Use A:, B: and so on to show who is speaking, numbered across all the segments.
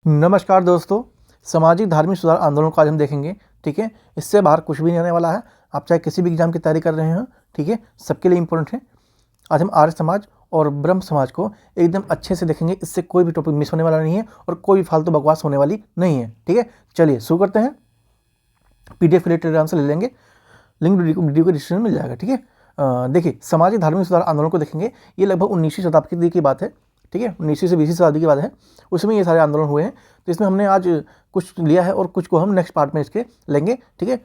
A: नमस्कार दोस्तों, सामाजिक धार्मिक सुधार आंदोलन को आज हम देखेंगे। ठीक है, इससे बाहर कुछ भी नहीं आने वाला है। आप चाहे किसी भी एग्जाम की तैयारी कर रहे हो, ठीक है, सबके लिए इम्पोर्टेंट है। आज हम आर्य समाज और ब्रह्म समाज को एकदम अच्छे से देखेंगे। इससे कोई भी टॉपिक मिस होने वाला नहीं है और कोई भी फालतू बकवास होने वाली नहीं है। ठीक है, चलिए शुरू करते हैं। PDF के लिए टेलीग्राम से ले लेंगे, लिंक वीडियो के डिस्क्रिप्शन में मिल जाएगा। ठीक है, देखिए, सामाजिक धार्मिक सुधार आंदोलन को देखेंगे। ये लगभग 19वीं शताब्दी की बात है। ठीक है, 19वीं से 20वीं शताब्दी की बात है। उसमें ये सारे आंदोलन हुए हैं। तो इसमें हमने आज कुछ लिया है और कुछ को हम नेक्स्ट पार्ट में इसके लेंगे। ठीक है,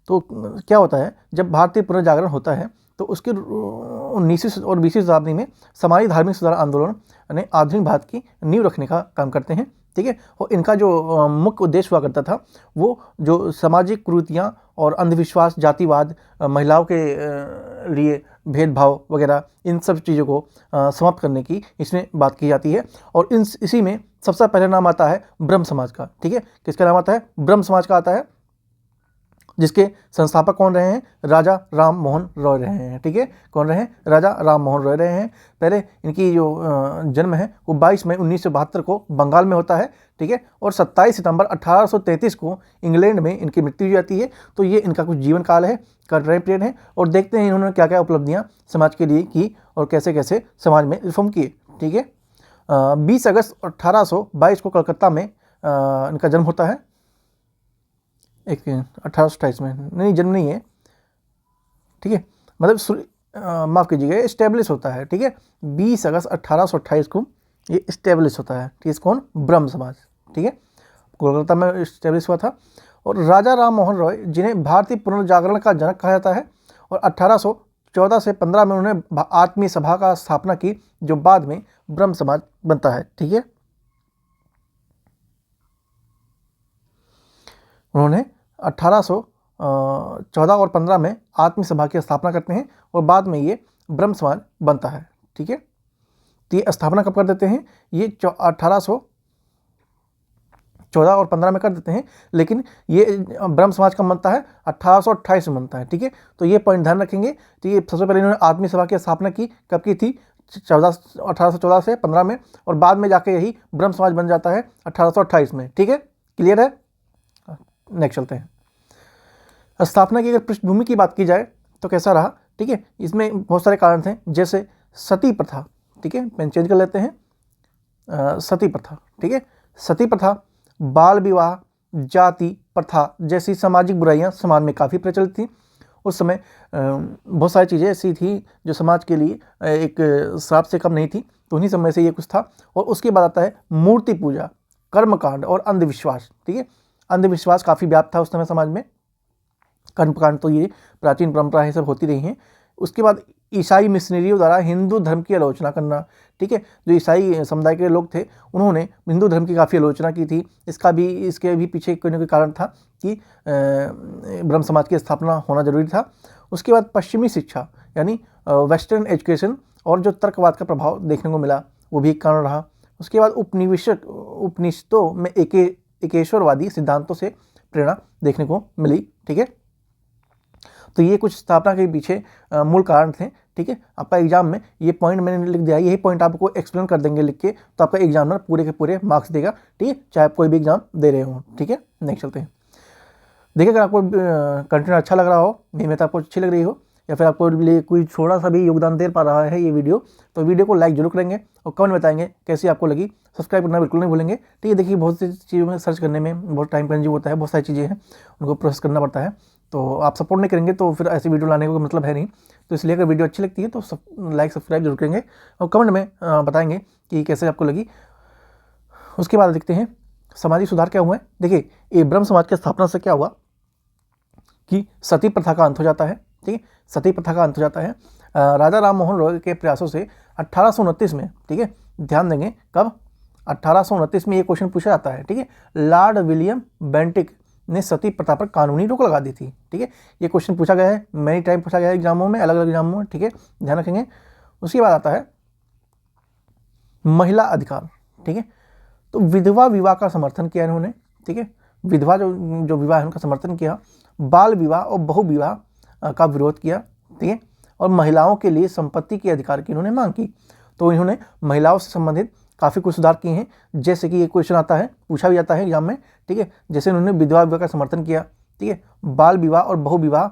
A: तो क्या होता है, जब भारतीय पुनर्जागरण होता है तो उसके 19वीं और 20वीं शताब्दी में सामाजिक धार्मिक सुधार आंदोलन ने आधुनिक भारत की नींव रखने का काम करते हैं। ठीक है, और इनका जो मुख्य उद्देश्य हुआ करता था वो जो सामाजिक कुरीतियाँ और अंधविश्वास, जातिवाद, महिलाओं के लिए भेदभाव वगैरह, इन सब चीज़ों को समाप्त करने की इसमें बात की जाती है। और इसी में सबसे पहले नाम आता है ब्रह्म समाज का। ठीक है, किसका नाम आता है? ब्रह्म समाज का आता है, जिसके संस्थापक कौन रहे हैं? राजा राम मोहन रॉय रहे हैं। ठीक है, कौन रहे हैं? राजा राम मोहन रॉय रहे हैं। पहले इनकी जो जन्म है वो 22 मई 1972 को बंगाल में होता है। ठीक है, और 27 सितंबर 1833 को इंग्लैंड में इनकी मृत्यु हो जाती है। तो ये इनका कुछ जीवन काल है, करंट पीरियड है, और देखते हैं इन्होंने क्या क्या उपलब्धियाँ समाज के लिए की और कैसे कैसे समाज में रिफॉर्म किए। ठीक है, 20 अगस्त 1822 को कलकत्ता में इनका जन्म होता है। 1828 में नहीं, जन्म नहीं है। ठीक है, मतलब माफ़ कीजिएगा, इस्टेब्लिश होता है। ठीक है, 20 अगस्त 1828 को ये इस्टेब्लिश होता है। ठीक है, कौन? ब्रह्म समाज। ठीक है, कोलकाता में इस्टेब्लिश हुआ था। और राजा राम मोहन रॉय, जिन्हें भारतीय पुनर्जागरण का जनक कहा जाता है, और 1814 से 15 में उन्होंने आत्मीय सभा का स्थापना की, जो बाद में ब्रह्म समाज बनता है। ठीक है, उन्होंने 1814 और 15 में आत्मीय सभा की स्थापना करते हैं और बाद में ये ब्रह्म समाज बनता है। ठीक है, तो ये स्थापना कब कर देते हैं? ये 1814 और 15 में कर देते हैं, लेकिन ये ब्रह्म समाज कब बनता है? 1828 में बनता है। ठीक है, तो ये पॉइंट ध्यान रखेंगे। तो ये सबसे पहले इन्होंने आत्मीय सभा की स्थापना की, कब की थी? 1814 से 15 में, और बाद में जाके यही ब्रह्म समाज बन जाता है 1828 में। ठीक है, क्लियर है? नेक्स्ट चलते हैं। स्थापना की अगर पृष्ठभूमि की बात की जाए तो कैसा रहा? ठीक है, इसमें बहुत सारे कारण थे, जैसे सती प्रथा। ठीक है, पेन चेंज कर लेते हैं। सती प्रथा। ठीक है, सती प्रथा, बाल विवाह, जाति प्रथा जैसी सामाजिक बुराइयां समाज में काफ़ी प्रचलित थी। उस समय बहुत सारी चीज़ें ऐसी थी जो समाज के लिए एक श्राप से कम नहीं थी। तो उन्हीं समय से ये कुछ था। और उसके बाद आता है मूर्ति पूजा, कर्मकांड और अंधविश्वास। ठीक है, अंधविश्वास काफ़ी व्याप्त था उस समय समाज में। कर्मकांड तो ये प्राचीन परंपराएं सब होती रही हैं। उसके बाद ईसाई मिशनरियों द्वारा हिंदू धर्म की आलोचना करना। ठीक है, जो ईसाई समुदाय के लोग थे उन्होंने हिंदू धर्म की काफ़ी आलोचना की थी। इसके भी पीछे कोई ना कोई कारण था कि ब्रह्म समाज की स्थापना होना जरूरी था। उसके बाद पश्चिमी शिक्षा यानी वेस्टर्न एजुकेशन और जो तर्कवाद का प्रभाव देखने को मिला, वो भी एक कारण रहा। उसके बाद उपनिषदों में एकेश्वरवादी सिद्धांतों से प्रेरणा देखने को मिली। ठीक है, तो ये कुछ स्थापना के पीछे मूल कारण थे। ठीक है, आपका एग्जाम में ये पॉइंट मैंने लिख दिया, यही पॉइंट आपको एक्सप्लेन कर देंगे लिख के, तो आपका एग्जामिनर पूरे के पूरे मार्क्स देगा। ठीक है, चाहे आप कोई भी एग्जाम दे रहे हो। ठीक है, नेक्स्ट चलते हैं। देखिए, अगर आपको कंटेंट अच्छा लग रहा हो, मेहनत आपको अच्छी लग रही हो, या फिर आपको लिए कोई थोड़ा सा भी योगदान दे पा रहा है ये वीडियो, तो वीडियो को लाइक जरूर करेंगे और कमेंट बताएंगे कैसी आपको लगी। सब्सक्राइब करना बिल्कुल नहीं भूलेंगे। ठीक है, देखिए, बहुत सी चीज़ों में सर्च करने में बहुत टाइम कंज्यूम होता है, बहुत सारी चीज़ें हैं, उनको प्रोसेस करना पड़ता है। तो आप सपोर्ट नहीं करेंगे तो फिर ऐसी वीडियो लाने का कोई मतलब है नहीं। तो इसलिए अगर वीडियो अच्छी लगती है तो लाइक सब्सक्राइब जरूर करेंगे और कमेंट में बताएंगे कि कैसे आपको लगी। उसके बाद देखते हैं सामाजिक सुधार क्या हुआ है। देखिए, ये ब्रह्म समाज की स्थापना से क्या हुआ कि सती प्रथा का अंत हो जाता है। ठीक है, सती प्रथा का अंत हो जाता है राजा राम मोहन रॉय के प्रयासों से 1829 में। ठीक है, ध्यान देंगे कब? 1829 में ये क्वेश्चन पूछा जाता है। ठीक है, लॉर्ड विलियम बेंटिक ने सती प्रथा पर कानूनी रोक लगा दी थी। ठीक है, ये क्वेश्चन पूछा गया है, मैनी टाइम पूछा गया है एग्जामों में, अलग अलग एग्जामों में। ठीक है, ध्यान रखेंगे। उसके बाद आता है महिला अधिकार। ठीक है, तो विधवा विवाह का समर्थन किया इन्होंने। ठीक है, विधवा जो विवाह है उनका समर्थन किया। बाल विवाह और बहु विवाह का विरोध किया। ठीक है, और महिलाओं के लिए संपत्ति के अधिकार की इन्होंने मांग की। तो इन्होंने महिलाओं से संबंधित काफ़ी कुछ सुधार किए हैं। जैसे कि ये क्वेश्चन आता है, पूछा भी जाता है एग्जाम में, ठीक है। जैसे इन्होंने विधवा विवाह का समर्थन किया, ठीक है, बाल विवाह और बहु विवाह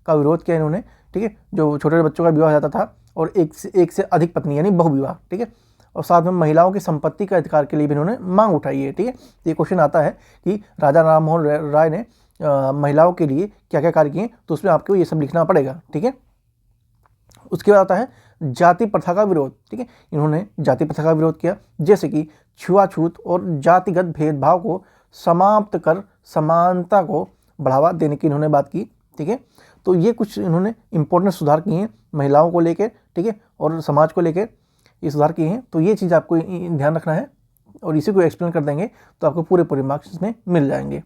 A: का विरोध किया इन्होंने, ठीक है, जो छोटे बच्चों का विवाह हो जाता था, और एक से अधिक पत्नी यानी बहु विवाह, ठीक है, और साथ में महिलाओं की संपत्ति का अधिकार के लिए भी इन्होंने मांग उठाई है, ठीक है। ये क्वेश्चन आता है कि राजा राम मोहन राय ने महिलाओं के लिए क्या क्या कार्य किए, तो उसमें आपको ये सब लिखना पड़ेगा, ठीक है। उसके बाद आता है जाति प्रथा का विरोध, ठीक है। इन्होंने जाति प्रथा का विरोध किया, जैसे कि छुआछूत और जातिगत भेदभाव को समाप्त कर समानता को बढ़ावा देने की इन्होंने बात की, ठीक है। तो ये कुछ इन्होंने इंपॉर्टेंट सुधार किए हैं महिलाओं को लेकर, ठीक है, और समाज को लेकर ये सुधार किए हैं। तो ये चीज़ आपको ध्यान रखना है, और इसी को एक्सप्लेन कर देंगे तो आपको पूरे मार्क्स इसमें मिल जाएंगे।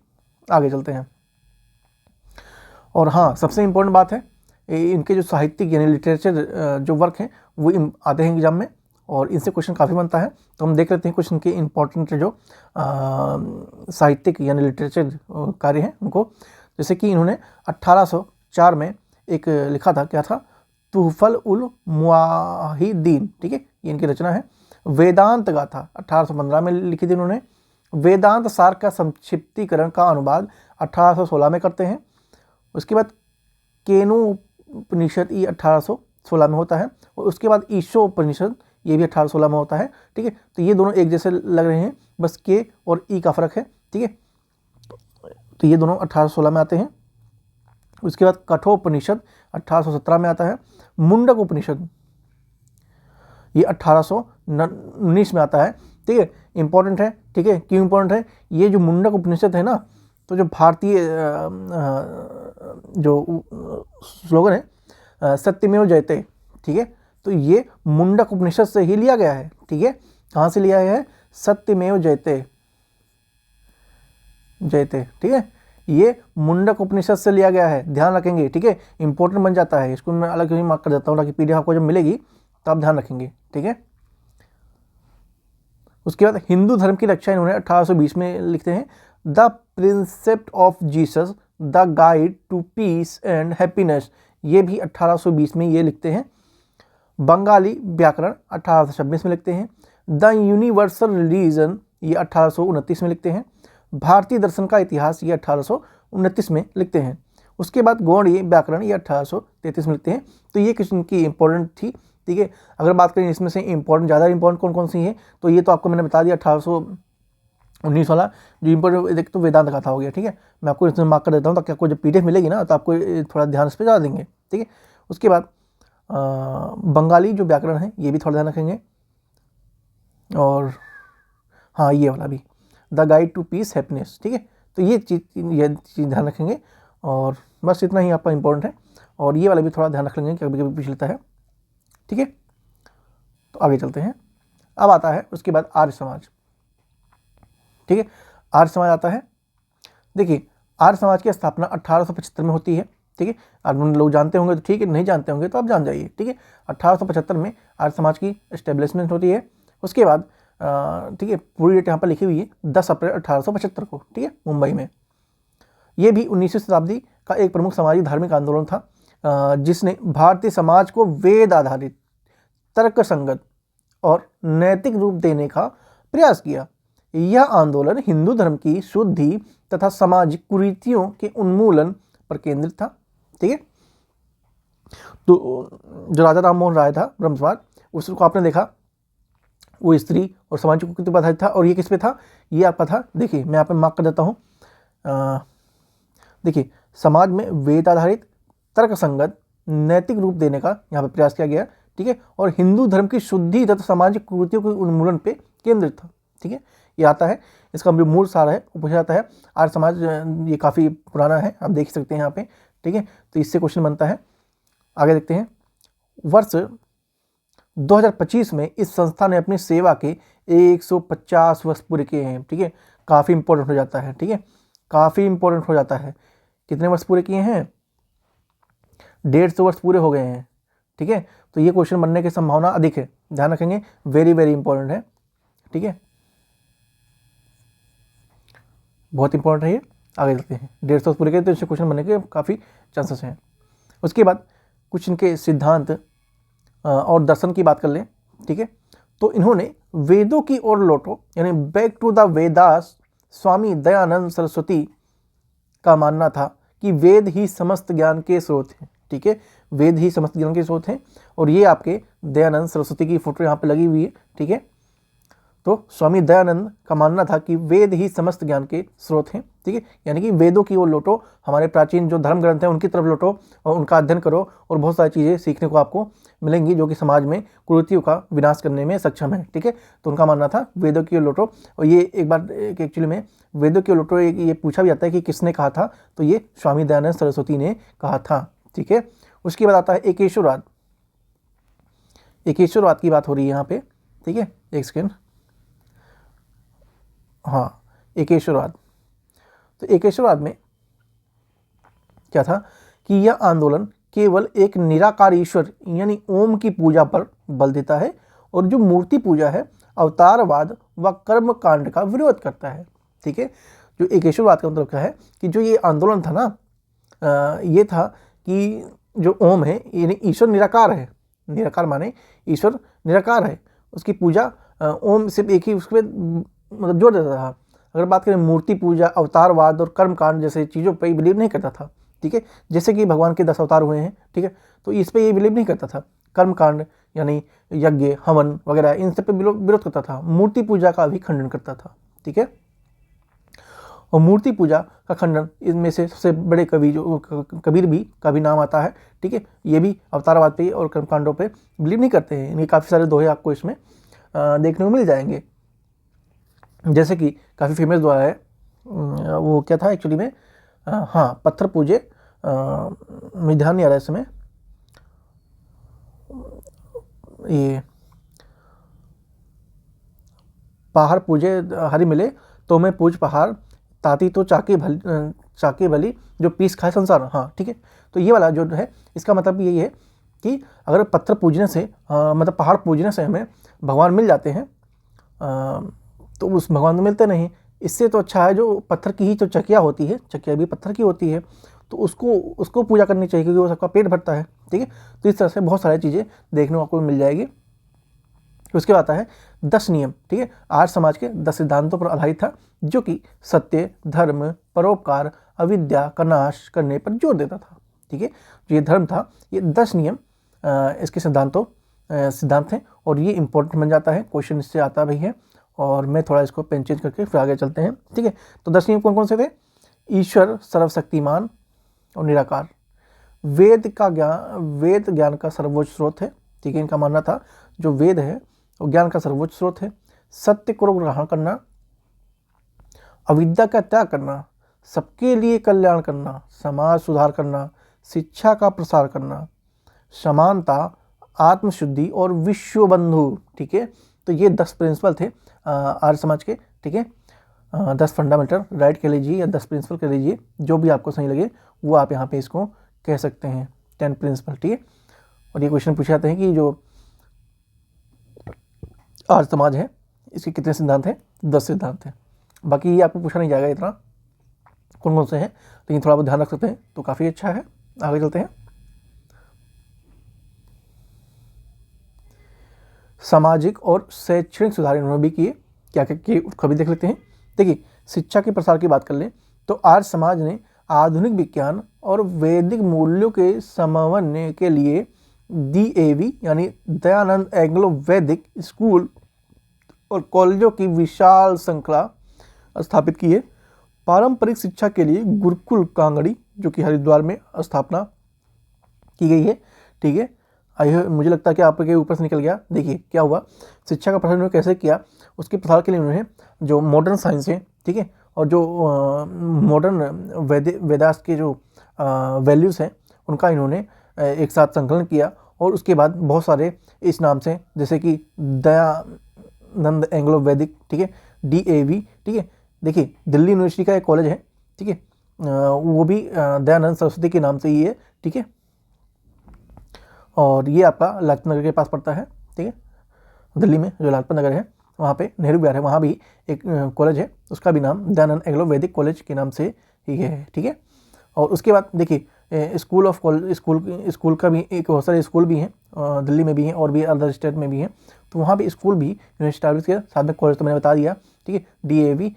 A: आगे चलते हैं। और हाँ, सबसे इम्पोर्टेंट बात है, इनके जो साहित्यिक यानी लिटरेचर जो वर्क हैं वो आते हैं एग्जाम में, और इनसे क्वेश्चन काफ़ी बनता है। तो हम देख लेते हैं कुछ इनके इम्पोर्टेंट जो साहित्यिक यानी लिटरेचर कार्य हैं उनको। जैसे कि इन्होंने 1804 में एक लिखा था, क्या था, तुहफल उल मुआहिदीन, ठीक है, ये इनकी रचना है। वेदांत गाथा 1815 में लिखी थी इन्होंने। वेदांत सार का संक्षिप्तीकरण का अनुवाद 1816 में करते हैं। उसके बाद केनु उपनिषद ये 1816 में होता है, और उसके बाद ईशो उपनिषद ये भी 1816 में होता है, ठीक है। तो ये दोनों एक जैसे लग रहे हैं, बस के और ई का फर्क है, ठीक है। तो ये दोनों 1816 में आते हैं। उसके बाद कठोपनिषद 1817 में आता है। मुंडक उपनिषद ये 1819 में आता है, ठीक है। इंपॉर्टेंट है, ठीक है। क्यों इंपॉर्टेंट है? ये जो मुंडक उपनिषद है ना, तो जो भारतीय जो स्लोगन है सत्यमेव जयते, ठीक है, तो ये मुंडक उपनिषद से ही लिया गया है, ठीक है। कहाँ से लिया गया है? सत्यमेव जयते, जयते, ठीक है, ये मुंडक उपनिषद से लिया गया है, ध्यान रखेंगे, ठीक है। इंपॉर्टेंट बन जाता है, इसको मैं अलग ही मार्क कर देता हूँ ताकि पीडीएफ आपको जब मिलेगी तो आप ध्यान रखेंगे, ठीक है। उसके बाद हिंदू धर्म की रक्षा इन्होंने 1820 में लिखते हैं। The precept of Jesus, the guide to peace and happiness, ये भी 1820 में ये लिखते हैं। बंगाली व्याकरण 1826 में लिखते हैं। द यूनिवर्सल रिलीजन ये 1829 में लिखते हैं। भारतीय दर्शन का इतिहास ये 1829 में लिखते हैं। उसके बाद गौड़ीय व्याकरण ये 1833 में लिखते हैं। तो ये किस्म की इंपॉर्टेंट थी, ठीक है। अगर बात करें इसमें से इंपॉर्टेंट, ज़्यादा इंपॉर्टेंट कौन कौन सी है, तो ये तो आपको मैंने बता दिया 1819 वाला जो इंपॉर्टेंट, देख तो वेदांत गाथा हो गया, ठीक है। मैं आपको इसमें मार्क कर देता हूँ ताकि आपको जब पीडीएफ मिलेगी ना तो आपको थोड़ा ध्यान इस पर ज़्यादा देंगे, ठीक है। उसके बाद बंगाली जो व्याकरण है ये भी थोड़ा ध्यान रखेंगे। और हाँ, ये वाला भी, the guide to piece happiness, ठीक है। तो ये चीज़ ध्यान रखेंगे, और बस इतना ही आपका इंपॉर्टेंट है। और ये वाला भी थोड़ा ध्यान रख लेंगे कि कभी कभी पूछ लेता है, ठीक है। तो आगे चलते हैं। अब आता है उसके बाद आर्य समाज, ठीक है। आर्य समाज आता है। देखिए, आर्य समाज की स्थापना 1875 में होती है, ठीक है। आप लोग जानते होंगे तो ठीक है, नहीं जानते होंगे तो आप जान जाइए, ठीक है। 1875 में आर्य समाज की एस्टेब्लिशमेंट होती है। उसके बाद ठीक है, पूरी डेट यहाँ पर लिखी हुई है 10 अप्रैल 1875 को, ठीक है, मुंबई में। ये भी 19वीं शताब्दी का एक प्रमुख सामाजिक धार्मिक आंदोलन था जिसने भारतीय समाज को वेद आधारित, तर्क संगत और नैतिक रूप देने का प्रयास किया। यह आंदोलन हिंदू धर्म की शुद्धि तथा सामाजिक कुरीतियों के उन्मूलन पर केंद्रित था, ठीक है। तो जो राजा राम मोहन राय था ब्रह्मसमाज, उसको आपने देखा, वो स्त्री और सामाजिक कुरीति पर आधारित था। और ये किस पे था? ये आपका था, देखिए मैं यहाँ पे मार्क कर देता हूँ। देखिए, समाज में वेद आधारित, तर्क संगत, नैतिक रूप देने का यहाँ पे प्रयास किया गया, ठीक है। और हिंदू धर्म की शुद्धि तथा सामाजिक कुरीतियों के उन्मूलन पे केंद्रित था, ठीक है। ये आता है, इसका जो मूल सार है वो पूछा जाता है। आर्य समाज ये काफ़ी पुराना है, आप देख सकते हैं यहाँ पे, ठीक है। तो इससे क्वेश्चन बनता है। आगे देखते हैं। वर्ष 2025 में इस संस्था ने अपनी सेवा के 150 वर्ष पूरे किए हैं, ठीक है। काफ़ी इंपॉर्टेंट हो जाता है, ठीक है, काफ़ी इंपॉर्टेंट हो जाता है। कितने वर्ष पूरे किए हैं? 150 वर्ष पूरे हो गए हैं, ठीक है। तो ये क्वेश्चन बनने की संभावना अधिक है, ध्यान रखेंगे, वेरी वेरी इंपॉर्टेंट है, ठीक है, बहुत इंपॉर्टेंट है ये। आगे चलते हैं। 150 वर्ष पूरे किए तो इससे क्वेश्चन बनने के काफ़ी चांसेस हैं। उसके बाद कुछ इनके सिद्धांत और दर्शन की बात कर लें, ठीक है। तो इन्होंने वेदों की ओर लौटो यानी back to the Vedas Swami Dayanand Saraswati का मानना था कि वेद ही समस्त ज्ञान के स्रोत हैं। ठीक है, वेद ही समस्त ज्ञान के स्रोत हैं। और ये आपके दयानंद सरस्वती की फोटो यहाँ पे लगी हुई है। ठीक है, तो स्वामी दयानंद का मानना था कि वेद ही समस्त ज्ञान के स्रोत हैं। ठीक है, यानी कि वेदों की ओर लौटो, हमारे प्राचीन जो धर्म ग्रंथ हैं उनकी तरफ लौटो और उनका अध्ययन करो और बहुत सारी चीज़ें सीखने को आपको मिलेंगी जो कि समाज में कुरीतियों का विनाश करने में सक्षम है। ठीक है, तो उनका मानना था वेदों की ओर लौटो। और ये एक बार एक्चुअली में वेदों की ओर लौटो ये पूछा भी जाता है कि किसने कहा था, तो ये स्वामी दयानंद सरस्वती ने कहा था। ठीक है, उसके बाद आता है एकेश्वरवाद। एकेश्वरवाद की बात हो रही है यहाँ पे। ठीक है, एक सेकेंड, हाँ, एकेश्वरवाद। तो एकेश्वरवाद में क्या था कि यह आंदोलन केवल एक निराकार ईश्वर यानी ओम की पूजा पर बल देता है और जो मूर्ति पूजा है, अवतारवाद व कर्म कांड का विरोध करता है। ठीक है, जो एकेश्वरवाद का मतलब क्या है कि जो ये आंदोलन था ना, ये था कि जो ओम है यानी ईश्वर निराकार है। निराकार माने ईश्वर निराकार है, उसकी पूजा ओम सिर्फ एक ही उसमें मतलब जोड़ देता था। अगर बात करें मूर्ति पूजा, अवतारवाद और कर्मकांड जैसे चीज़ों पे बिलीव नहीं करता था। ठीक है, जैसे कि भगवान के 10 अवतार हुए हैं। ठीक है, तो इस पे ये बिलीव नहीं करता था। कर्मकांड यानी यज्ञ, हवन वगैरह इन सब पे विरोध करता था। मूर्ति पूजा का भी खंडन करता था। ठीक है, और मूर्ति पूजा का खंडन इनमें से सबसे बड़े कवि जो कबीर भी का भी नाम आता है। ठीक है, ये भी अवतारवाद पे और कर्मकांडों पे बिलीव नहीं करते हैं। इनके काफ़ी सारे दोहे आपको इसमें देखने को मिल जाएंगे। जैसे कि काफ़ी फेमस दोहा है, वो क्या था एक्चुअली में, हाँ, पत्थर पूजे, मुझे ध्यान नहीं आ रहा है इसमें, ये पहाड़ पूजे हरि मिले तो मैं पूज पहाड़, ताती तो चाके भली जो पीस खाए संसार। हाँ, ठीक है, तो ये वाला जो है इसका मतलब यही है कि अगर पत्थर पूजने से मतलब पहाड़ पूजने से हमें भगवान मिल जाते हैं, तो उस भगवान तो मिलते नहीं। इससे तो अच्छा है जो पत्थर की ही जो चकिया होती है, चकिया भी पत्थर की होती है, तो उसको पूजा करनी चाहिए क्योंकि वो सबका पेट भरता है। ठीक है, तो इस तरह से बहुत सारी चीज़ें देखने को आपको मिल जाएगी। उसके बाद आता है 10 नियम। ठीक है, आर्य समाज के 10 सिद्धांतों पर आधारित था जो कि सत्य, धर्म, परोपकार, अविद्या का नाश करने पर जोर देता था। ठीक है, जो ये धर्म था, ये 10 नियम इसके सिद्धांत हैं और ये इंपॉर्टेंट बन जाता है, क्वेश्चन इससे आता भी है। और मैं थोड़ा इसको पेन चेंज करके फिर आगे चलते हैं। ठीक है, तो 10 नियम कौन कौन से थे? ईश्वर सर्वशक्तिमान और निराकार, वेद ज्ञान का सर्वोच्च स्रोत है। ठीक है, इनका मानना था जो वेद है वो ज्ञान का सर्वोच्च स्रोत है। सत्य को ग्रहण करना, अविद्या का त्याग करना, सबके लिए कल्याण करना, समाज सुधार करना, शिक्षा का प्रसार करना, समानता, आत्मशुद्धि और विश्व बंधु। ठीक है, तो ये 10 प्रिंसिपल थे आर्य समाज के। ठीक है, 10 फंडामेंटल राइट कह लीजिए या 10 प्रिंसिपल कह लीजिए, जो भी आपको सही लगे वो आप यहाँ पे इसको कह सकते हैं, 10 प्रिंसिपल। ठीक है, और ये क्वेश्चन पूछे जाते हैं कि जो आर्य समाज है इसके कितने सिद्धांत हैं? 10 सिद्धांत हैं। बाकी ये आपको पूछा नहीं जाएगा इतना कौन कौन से हैं, लेकिन थोड़ा बहुत ध्यान रख सकते हैं तो काफ़ी अच्छा है। आगे चलते हैं। सामाजिक और शैक्षणिक सुधार इन्होंने भी किए, क्या क्या किए उसका भी देख लेते हैं। देखिए, शिक्षा के प्रसार की बात कर लें तो आर्य समाज ने आधुनिक विज्ञान और वैदिक मूल्यों के समन्वय के लिए DAV यानी दयानंद एंग्लो वैदिक स्कूल और कॉलेजों की विशाल श्रृंखला स्थापित की है। पारंपरिक शिक्षा के लिए गुरुकुल कांगड़ी जो कि हरिद्वार में स्थापना की गई है। ठीक है, मुझे लगता है कि आपके ऊपर से निकल गया। देखिए क्या हुआ, शिक्षा का प्रसार उन्होंने कैसे किया, उसके प्रसार के लिए उन्होंने जो मॉडर्न साइंस है, ठीक है, और जो मॉडर्न वेदास के जो वैल्यूज़ हैं उनका इन्होंने एक साथ संकलन किया। और उसके बाद बहुत सारे इस नाम से, जैसे कि दयानंद एंग्लो वैदिक, ठीक है, DAV। ठीक है, देखिए दिल्ली यूनिवर्सिटी का एक कॉलेज है, ठीक है, वो भी दयानंद सरस्वती के नाम से ही है। ठीक है, और ये आपका लाजपत नगर के पास पड़ता है। ठीक है, दिल्ली में जो लाजपत नगर है वहाँ पे नेहरू विहार है, वहाँ भी एक कॉलेज है, उसका भी नाम दयानंद एंग्लो वैदिक कॉलेज के नाम से ही है। ठीक है, और उसके बाद देखिए स्कूल का भी एक बहुत सारे स्कूल भी हैं दिल्ली में भी हैं और भी अदर स्टेट में भी हैं, तो वहाँ भी स्कूल भी यूनिवर्सिटी स्टैब्लिश किया। साथ में कॉलेज तो मैंने बता दिया, ठीक है। DAV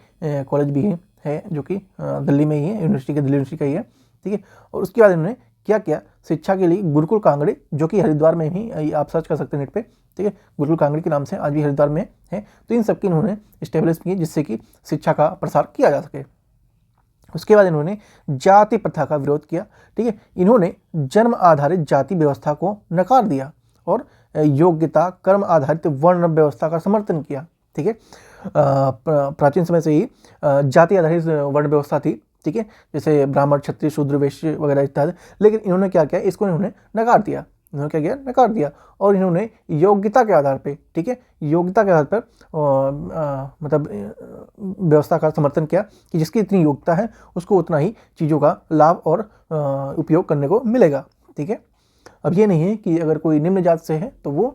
A: कॉलेज भी है जो कि दिल्ली में ही है, यूनिवर्सिटी के दिल्ली यूनिवर्सिटी का ही है, ठीक है। और उसके बाद इन्होंने क्या किया, शिक्षा के लिए गुरुकुल कांगड़े, जो कि हरिद्वार में ही, आप सर्च कर सकते हैं नेट पे, ठीक है। गुरुकुल कांगड़े के नाम से आज भी हरिद्वार में है। तो इन सबकी इन्होंने इस्टेब्लिश की जिससे कि शिक्षा का प्रसार किया जा सके। उसके बाद इन्होंने जाति प्रथा का विरोध किया, ठीक है। इन्होंने जन्म आधारित जाति व्यवस्था को नकार दिया और योग्यता कर्म आधारित वर्ण व्यवस्था का समर्थन किया, ठीक है। प्राचीन समय से ही जाति आधारित वर्ण व्यवस्था थी, ठीक है, जैसे ब्राह्मण, क्षत्रिय, शूद्र, वैश्य वगैरह इत्यादि। लेकिन इन्होंने क्या किया, इसको इन्होंने नकार दिया। इन्होंने क्या किया, नकार दिया। और इन्होंने योग्यता के आधार पे, ठीक है, योग्यता के आधार पर मतलब व्यवस्था का समर्थन किया कि जिसकी इतनी योग्यता है उसको उतना ही चीज़ों का लाभ और उपयोग करने को मिलेगा, ठीक है। अब ये नहीं है कि अगर कोई निम्न जाति से है तो वो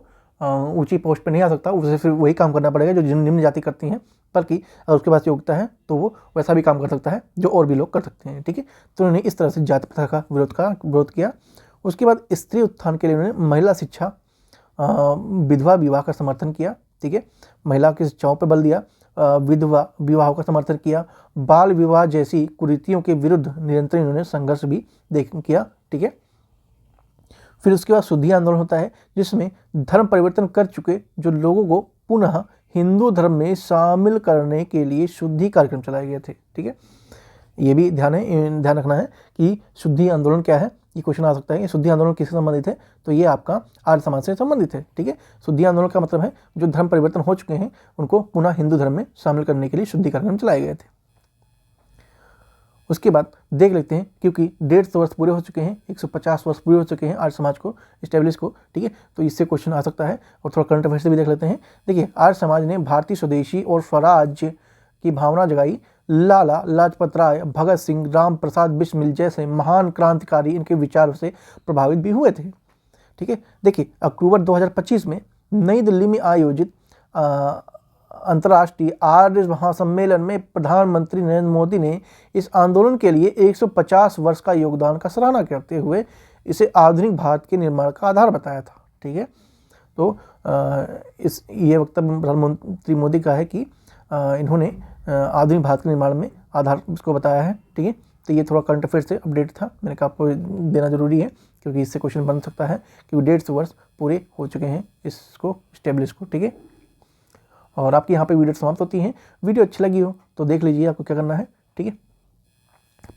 A: ऊंची पोस्ट पे नहीं आ सकता, उसे फिर वही काम करना पड़ेगा जो निम्न जाति करती हैं, बल्कि अगर उसके पास योग्यता है तो वो वैसा भी काम कर सकता है जो और भी लोग कर सकते हैं, ठीक है। तो उन्होंने इस तरह से जाति प्रथा का विरोध किया। उसके बाद स्त्री उत्थान के लिए उन्होंने महिला शिक्षा, विधवा विवाह का समर्थन किया, ठीक है। महिला की शिक्षाओं पर बल दिया, विधवा विवाह का समर्थन किया, बाल विवाह जैसी कुरीतियों के विरुद्ध निरंतर इन्होंने संघर्ष भी किया, ठीक है। फिर उसके बाद शुद्धि आंदोलन होता है, जिसमें धर्म परिवर्तन कर चुके जो लोगों को पुनः हिंदू धर्म में शामिल करने के लिए शुद्धि कार्यक्रम चलाए गए थे, ठीक है। ये भी ध्यान रखना है कि शुद्धि आंदोलन क्या है, ये क्वेश्चन आ सकता है कि शुद्धि आंदोलन किससे संबंधित है, तो ये आपका आर्य समाज से संबंधित है, ठीक है। शुद्धि आंदोलन का मतलब है जो धर्म परिवर्तन हो चुके हैं उनको पुनः हिंदू धर्म में शामिल करने के लिए शुद्धि कार्यक्रम चलाए गए थे। उसके बाद देख लेते हैं, क्योंकि 150 वर्ष पूरे हो चुके हैं, 150 वर्ष पूरे हो चुके हैं आर्य समाज को इस्टेब्लिश को, ठीक है। तो इससे क्वेश्चन आ सकता है। और थोड़ा करंट अफेयर से भी देख लेते हैं। देखिए, आर्य समाज ने भारतीय स्वदेशी और स्वराज्य की भावना जगाई। लाला लाजपत राय, भगत सिंह, राम प्रसाद बिस्मिल जैसे महान क्रांतिकारी इनके विचारों से प्रभावित भी हुए थे, ठीक है। देखिए, अक्टूबर 2025 में नई दिल्ली में आयोजित अंतर्राष्ट्रीय आर्य महासम्मेलन में प्रधानमंत्री नरेंद्र मोदी ने इस आंदोलन के लिए 150 वर्ष का योगदान का सराहना करते हुए इसे आधुनिक भारत के निर्माण का आधार बताया था, ठीक है। तो ये वक्तव्य प्रधानमंत्री मोदी का है कि इन्होंने आधुनिक भारत के निर्माण में आधार इसको बताया है, ठीक है। तो ये थोड़ा करंट अफेयर से अपडेट था, मैंने कहा आपको देना जरूरी है क्योंकि इससे क्वेश्चन बन सकता है, क्योंकि 150 वर्ष पूरे हो चुके हैं इसको स्टेब्लिश को, ठीक है। और आपकी यहाँ पे वीडियो समाप्त होती हैं। वीडियो अच्छी लगी हो तो देख लीजिए आपको क्या करना है, ठीक है।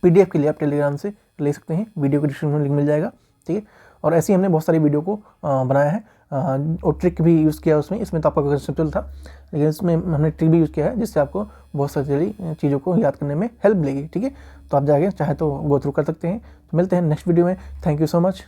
A: PDF के लिए आप टेलीग्राम से ले सकते हैं, वीडियो के डिस्क्रिप्शन में लिंक मिल जाएगा, ठीक है। और ऐसे ही हमने बहुत सारी वीडियो को बनाया है और ट्रिक भी यूज़ किया उसमें। इसमें तो आपका कंसेप्चुअल था, लेकिन इसमें हमने ट्रिक भी यूज़ किया है जिससे आपको बहुत सारी चीज़ों को याद करने में हेल्प मिलेगी, ठीक है। तो आप जाके चाहे तो गो थ्रू कर सकते हैं। तो मिलते हैं नेक्स्ट वीडियो में। Thank you so much.